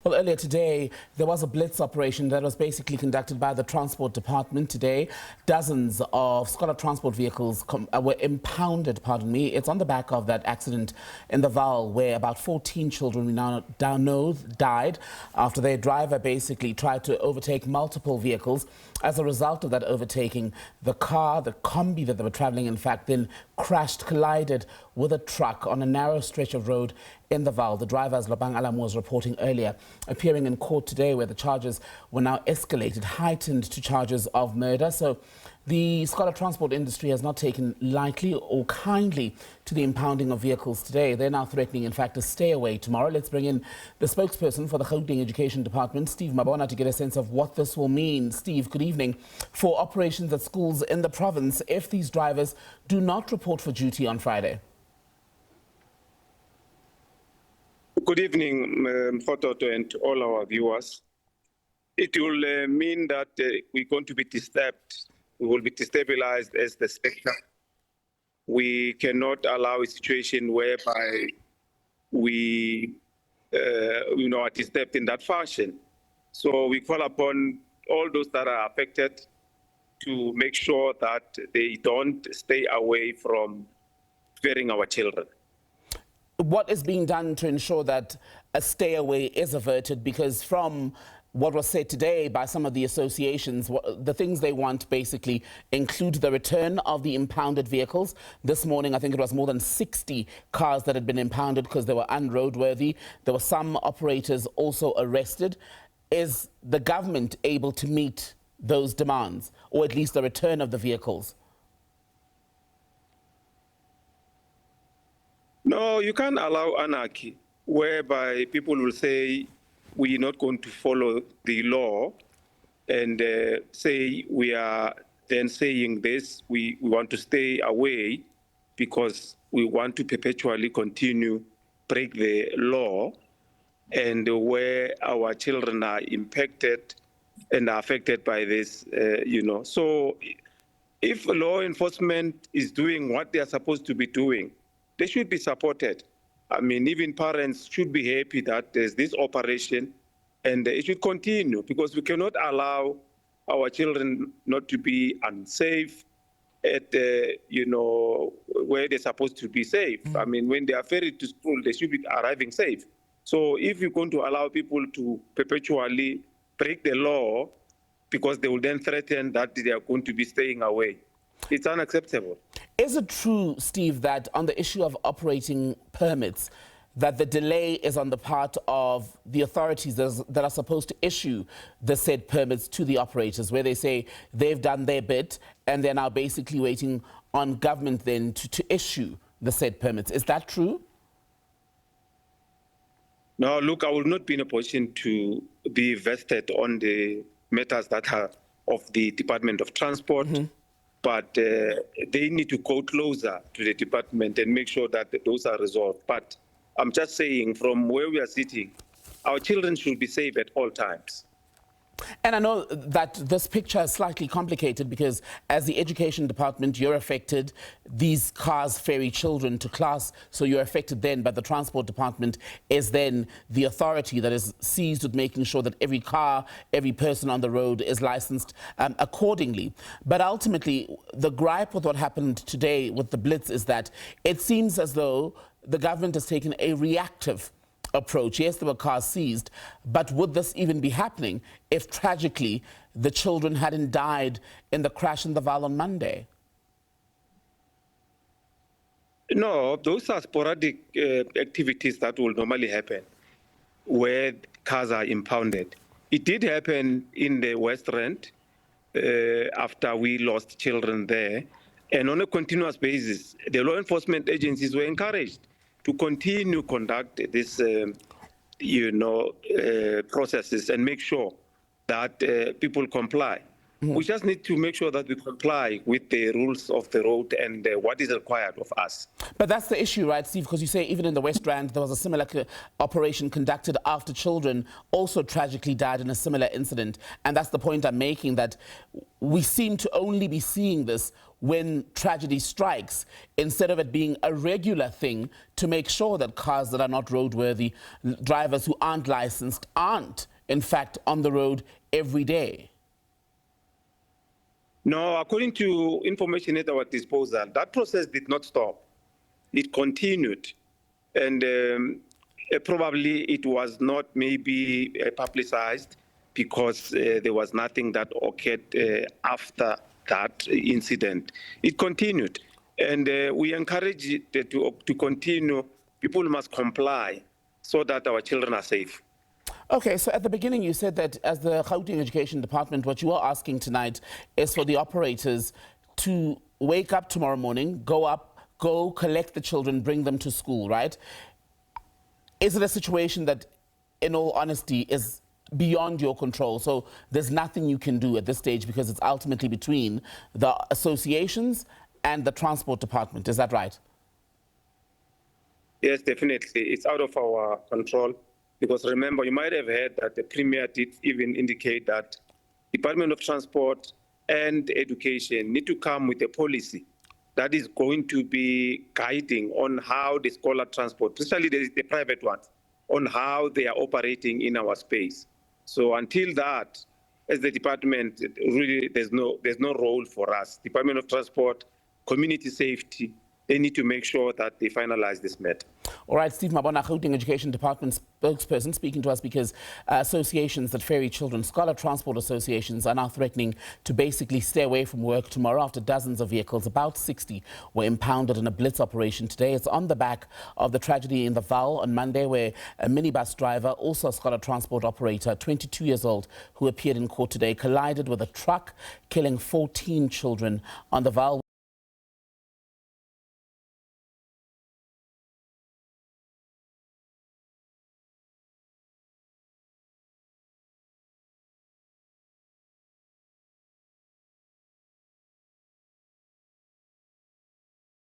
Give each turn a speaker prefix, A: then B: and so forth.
A: Well, earlier today, there was a blitz operation that was basically conducted by the Transport Department today. Dozens of Scholar Transport vehicles were impounded, It's on the back of that accident in the Vaal where about 14 children we now know died after their driver basically tried to overtake multiple vehicles. As a result of that overtaking, the combi that they were traveling, in fact, then collided with a truck on a narrow stretch of road in the Vaal. The driver, as Lobang Alam was reporting earlier, appearing in court today where the charges were now escalated, heightened to charges of murder. So the Scholar Transport industry has not taken lightly or kindly to the impounding of vehicles today. They're now threatening, in fact, to stay away tomorrow. Let's bring in the spokesperson for the Gauteng Education Department, Steve Mabona, to get a sense of what this will mean. Steve, good evening. For operations at schools in the province, if these drivers do not report for duty on Friday.
B: Good evening, Fototo, and all our viewers. It will mean that we're going to be disturbed. We will be destabilized as the sector. We cannot allow a situation whereby we are disturbed in that fashion. So we call upon all those that are affected to make sure that they don't stay away from fearing our children.
A: What is being done to ensure that a stay away is averted? Because from what was said today by some of the associations, the things they want basically include the return of the impounded vehicles. This morning, I think it was more than 60 cars that had been impounded because they were unroadworthy. There were some operators also arrested. Is the government able to meet those demands, or at least the return of the vehicles?
B: No, you can't allow anarchy, whereby people will say we're not going to follow the law and say we are then saying this, we want to stay away because we want to perpetually continue break the law, and where our children are impacted and are affected by this, So if law enforcement is doing what they are supposed to be doing, they should be supported. I mean, even parents should be happy that there's this operation and it should continue, because we cannot allow our children not to be unsafe at, where they're supposed to be safe. I mean, when they are ferried to school, they should be arriving safe. So if you're going to allow people to perpetually break the law because they will then threaten that they are going to be staying away, it's unacceptable.
A: Is it true, Steve, that on the issue of operating permits, that the delay is on the part of the authorities that are supposed to issue the said permits to the operators, where they say they've done their bit and they're now basically waiting on government then to issue the said permits? Is that true?
B: No, look, I will not be in a position to be vested on the matters that are of the Department of Transport. But they need to go closer to the department and make sure that those are resolved. But I'm just saying, from where we are sitting, our children should be safe at all times.
A: And I know that this picture is slightly complicated because as the education department, you're affected. These cars ferry children to class, so you're affected then. But the transport department is then the authority that is seized with making sure that every car, every person on the road is licensed accordingly. But ultimately, the gripe with what happened today with the blitz is that it seems as though the government has taken a reactive approach. Yes, there were cars seized, but would this even be happening if tragically the children hadn't died in the crash in the Vaal on Monday?
B: No, those are sporadic activities that will normally happen where cars are impounded. It did happen in the West Rand after we lost children there, and on a continuous basis, the law enforcement agencies were encouraged to continue conduct this, processes and make sure that people comply. We just need to make sure that we comply with the rules of the road and what is required of us.
A: But that's the issue, right, Steve? Because you say even in the West Rand, there was a similar operation conducted after children also tragically died in a similar incident. And that's the point I'm making, that we seem to only be seeing this when tragedy strikes, instead of it being a regular thing to make sure that cars that are not roadworthy, drivers who aren't licensed, aren't, in fact, on the road every day.
B: No, according to information at our disposal, that process did not stop. It continued. And probably it was not maybe publicized because there was nothing that occurred after that incident. It continued. And we encourage it to continue. People must comply so that our children are safe.
A: Okay, so at the beginning you said that as the Gauteng Education Department, what you are asking tonight is for the operators to wake up tomorrow morning, go collect the children, bring them to school, right? Is it a situation that, in all honesty, is beyond your control? So there's nothing you can do at this stage because it's ultimately between the associations and the Transport Department. Is that right?
B: Yes, definitely. It's out of our control. Because remember, you might have heard that the Premier did even indicate that Department of Transport and Education need to come with a policy that is going to be guiding on how the scholar transport, especially the private ones, on how they are operating in our space. So until that, as the department, really there's no role for us. Department of Transport, community safety, they need to make sure that they finalize this matter.
A: All right, Steve Mabona, Gauteng Education Department spokesperson, speaking to us because associations that ferry children, scholar transport associations, are now threatening to basically stay away from work tomorrow after dozens of vehicles, about 60, were impounded in a blitz operation today. It's on the back of the tragedy in the Val on Monday, where a minibus driver, also a scholar transport operator, 22 years old, who appeared in court today, collided with a truck, killing 14 children on the Val.